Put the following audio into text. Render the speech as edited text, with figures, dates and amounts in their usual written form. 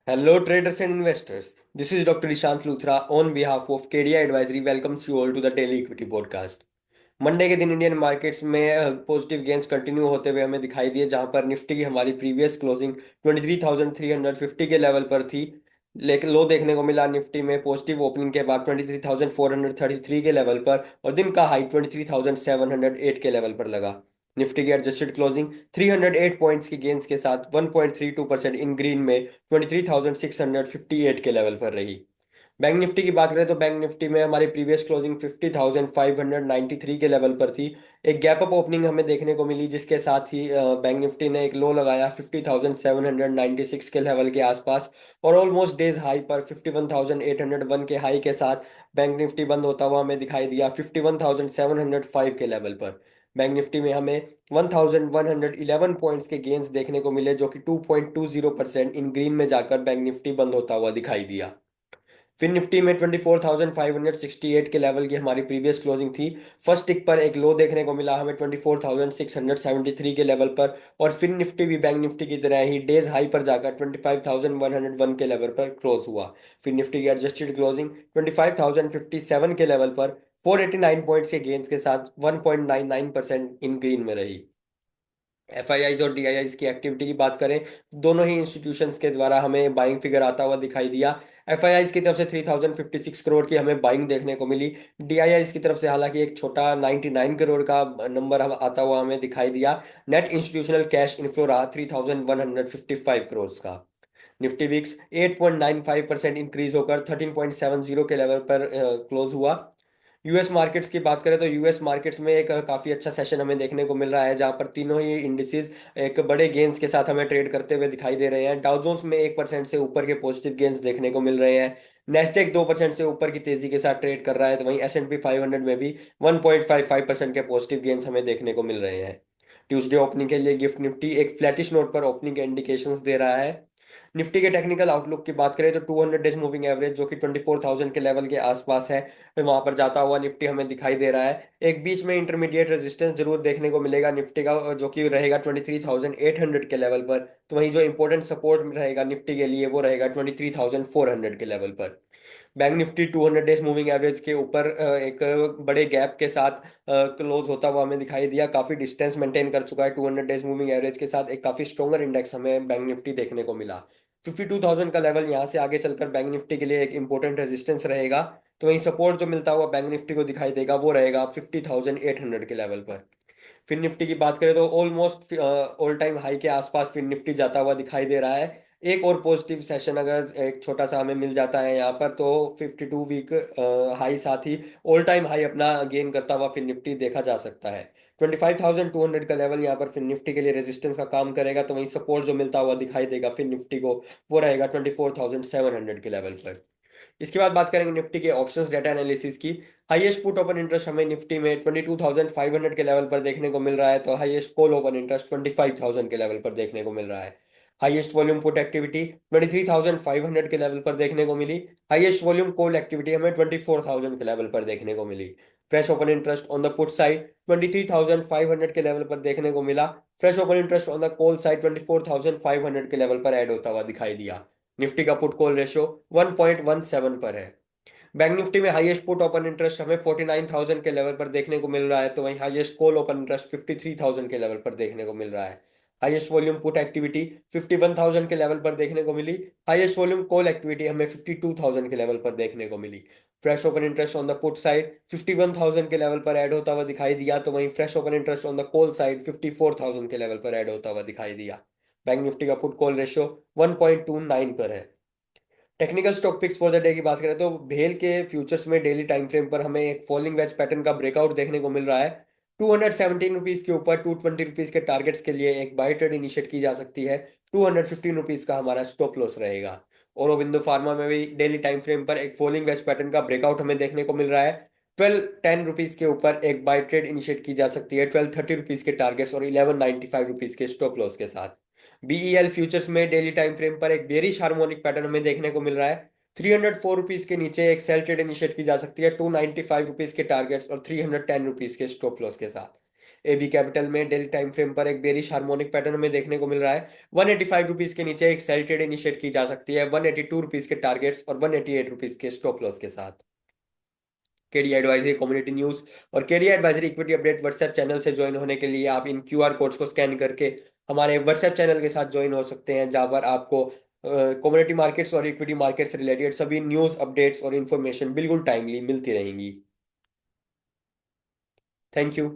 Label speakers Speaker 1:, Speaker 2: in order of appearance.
Speaker 1: Hello, traders and investors. This is Dr. Ishant Luthra on behalf of KDI Advisory. Welcomes you all to the Daily Equity Podcast. Monday के दिन Indian markets में positive gains continue होते हुए हमें दिखाई दिए, जहां पर निफ्टी की हमारी प्रीवियस क्लोजिंग 23,350 के लेवल पर थी। लेकिन लो देखने को मिला निफ्टी में पॉजिटिव ओपनिंग के बाद 23,433 के लेवल पर, और दिन का हाई 23,708 के लेवल पर लगा। निफ्टी की एडजस्टेड क्लोजिंग 308 पॉइंट्स की गेंस के साथ 1.32% इन ग्रीन में 23,658 के लेवल पर रही। बैंक निफ्टी की बात करें तो बैंक निफ्टी में हमारी प्रीवियस क्लोजिंग 50,593 के लेवल पर थी। एक गैप अप ओपनिंग हमें देखने को मिली, जिसके साथ ही बैंक निफ्टी ने एक लो लगाया 50,796 के लेवल के आसपास, और ऑलमोस्ट डेज हाई पर 51,801 के हाई के साथ बैंक निफ्टी बंद होता हुआ हमें दिखाई दिया 51,705 के लेवल पर। बैंक निफ्टी में हमें 1,111 पॉइंट्स के गेंस देखने को मिले, जो कि 2.20% इन ग्रीन में जाकर बैंक निफ्टी बंद होता हुआ दिखाई दिया। फिर निफ्टी में 24,568 के लेवल की हमारी प्रीवियस क्लोजिंग थी। फर्स्ट टिक पर एक लो देखने को मिला हमें 24,673 के लेवल पर, और फिर निफ्टी भी बैंक निफ्टी की तरह ही डेज हाई पर जाकर 25,101 के लेवल पर क्लोज हुआ। फिर निफ्टी की एडजस्टेड क्लोजिंग 25,057 के लेवल पर 489 पॉइंट्स के गेंस के साथ 1.99% इन ग्रीन में रही। एफआईआईज और डीआईआईज की एक्टिविटी की बात करें, दोनों ही इंस्टीट्यूशंस के द्वारा हमें बाइंग फिगर आता हुआ दिखाई दिया। एफआईआईज की तरफ से 3,056 करोड़ की हमें बाइंग देखने को मिली। डीआईआईज की तरफ से हालांकि एक छोटा 99 करोड़ का नंबर हम आता हुआ हमें दिखाई दिया। नेट इंस्टीट्यूशनल कैश इनफ्लो रहा 3,155 करोड़ का। निफ्टी विक्स 8.95% इंक्रीज होकर 13.70 के लेवल पर क्लोज हुआ। यूएस मार्केट्स की बात करें तो यूएस मार्केट्स में एक काफ़ी अच्छा सेशन हमें देखने को मिल रहा है, जहां पर तीनों ही इंडिसेस एक बड़े गेंस के साथ हमें ट्रेड करते हुए दिखाई दे रहे हैं। डाउ जोन्स में 1% से ऊपर के पॉजिटिव गेंस देखने को मिल रहे हैं। नेस्डेक 2% से ऊपर की तेजी के साथ ट्रेड कर रहा है, तो वहीं S&P 500 में भी 1.55% के पॉजिटिव गेंस हमें देखने को मिल रहे हैं। ट्यूसडे ओपनिंग के लिए गिफ्ट निफ्टी एक फ्लैटिश नोट पर ओपनिंग के इंडिकेशंस दे रहा है। निफ्टी के टेक्निकल आउटलुक की बात करें तो 200 डेज मूविंग एवरेज, जो कि 24,000 के लेवल के आसपास है, वहां पर जाता हुआ निफ्टी हमें दिखाई दे रहा है। एक बीच में इंटरमीडिएट रेजिस्टेंस जरूर देखने को मिलेगा निफ्टी का, जो कि रहेगा 23,800 के लेवल पर। तो वहीं जो इंपॉर्टेंट सपोर्ट रहेगा निफ्टी के लिए वो रहेगा 23,400 के लेवल पर। Bank Nifty 200 days moving average के ऊपर एक बड़े गैप के साथ क्लोज होता हुआ हमें दिखाई दिया। काफी डिस्टेंस मेंटेन कर चुका है 200 डेज मूविंग एवरेज के साथ। एक काफी स्ट्रॉन्गर इंडेक्स हमें बैंक निफ्टी देखने को मिला। 52,000 का लेवल यहाँ से आगे चलकर बैंक निफ्टी के लिए एक इंपॉर्टेंट रेजिस्टेंस रहेगा। तो वहीं सपोर्ट जो मिलता हुआ बैंक निफ्टी को दिखाई देगा वो रहेगा 50,800 के लेवल पर। फिर निफ्टी की बात करें तो ऑलमोस्ट ऑल टाइम हाई के आसपास फिर निफ्टी जाता हुआ दिखाई दे रहा है। एक और पॉजिटिव सेशन अगर एक छोटा सा हमें मिल जाता है यहाँ पर, तो 52 वीक हाई साथ ही ऑल टाइम हाई अपना गेन करता हुआ फिर निफ्टी देखा जा सकता है। 25,200 का लेवल यहाँ पर फिर निफ्टी के लिए रेजिस्टेंस का काम करेगा, तो वहीं सपोर्ट जो मिलता हुआ दिखाई देगा फिर निफ्टी को वो रहेगा 24,700 के लेवल पर। इसके बाद बात करेंगे निफ्टी के ऑप्शंस डेटा एनालिसिस की। हाईएस्ट पुट ओपन इंटरेस्ट हमें निफ्टी में 22,500 के लेवल पर देखने को मिल रहा है, तो हाईएस्ट कॉल ओपन इंटरेस्ट 25,000 के लेवल पर देखने को मिल रहा है। हाईएस्ट वॉल्यूम पुट एक्टिविटी 23,500 के लेवल पर देखने को मिली। हाईएस्ट वॉल्यूम कॉल एक्टिविटी हमें 24,000 के लेवल पर देखने को मिली। Fresh open interest on the put side 23,500 के लेवल पर देखने को मिला। Fresh open interest on the call side 24,500 के लेवल पर ऐड होता हुआ दिखाई दिया। निफ्टी का पुट कॉल रेशियो 1.17 पर है। बैंक निफ्टी में हाईएस्ट पुट ओपन इंटरेस्ट हमें 49,000 के लेवल पर देखने को मिल रहा है, तो वहीं हाईएस्ट कॉल ओपन इंटरेस्ट 53,000 के लेवल पर देखने को मिल रहा है। हाईएस्ट वॉल्यूम पुट एक्टिविटी 51,000 के लेवल पर देखने को मिली। हाईएस्ट वॉल्यूम कॉल एक्टिविटी हमें 52,000 के लेवल पर देखने को मिली। Fresh open interest on the put side 51,000 के लेवल पर ऐड होता हुआ दिखाई दिया, तो वहीं fresh open interest on the call side 54,000 के लेवल पर ऐड होता हुआ दिखाई दिया। बैंक निफ्टी का पुट कॉल रेशियो 1.29 पर है। Technical stock picks for the day की बात करें तो भेल के फ्यूचर्स में डेली टाइम फ्रेम पर हमें एक फॉलिंग वेज पैटर्न का ब्रेकआउट देखने को मिल रहा है। 217 रुपीज के ऊपर 220 के टारगेट्स के लिए एक बाय ट्रेड इनिशिएट की जा सकती है। 215 रुपीज का हमारा स्टॉप लॉस रहेगा। औरोबिंदो फार्मा में भी डेली टाइम फ्रेम पर एक फॉलिंग वेज पैटर्न का ब्रेकआउट हमें देखने को मिल रहा है। 1210 रुपीज के ऊपर एक बाय ट्रेड इनिशिएट की जा सकती है 1230 रुपीज के टारगेट्स और 1195 रुपीज के स्टॉप लॉस के साथ। बीईएल फ्यूचर्स में डेली टाइम फ्रेम पर एक बेरिश हार्मोनिक पैटर्न हमें देखने को मिल रहा है। 304 रुपीज के नीचे एक सेल ट्रेड इनिशिएट की जा सकती है 295 रुपीज के टारगेट्स और 310 रुपीज के स्टॉप लॉस के साथ। एबी कैपिटल में डेली टाइम फ्रेम पर एक बेरिश हार्मोनिक पैटर्न में देखने को मिल रहा है। 185 रुपीज के नीचे एक सेल ट्रेड इनिशिएट की जा सकती है 182 रुपीज के टारगेट्स और 188 रुपीज के स्टॉप लॉस के साथ। केडी एडवाइजरी कम्युनिटी न्यूज और KD advisory equity update WhatsApp channel से ज्वाइन होने के लिए आप इन क्यूआर कोड्स को स्कैन करके हमारे व्हाट्सएप चैनल के साथ ज्वाइन हो सकते हैं, जहां पर आपको कम्युनिटी मार्केट्स और इक्विटी मार्केट से रिलेटेड सभी न्यूज अपडेट्स और इन्फॉर्मेशन बिल्कुल टाइमली मिलती रहेंगी। Thank you.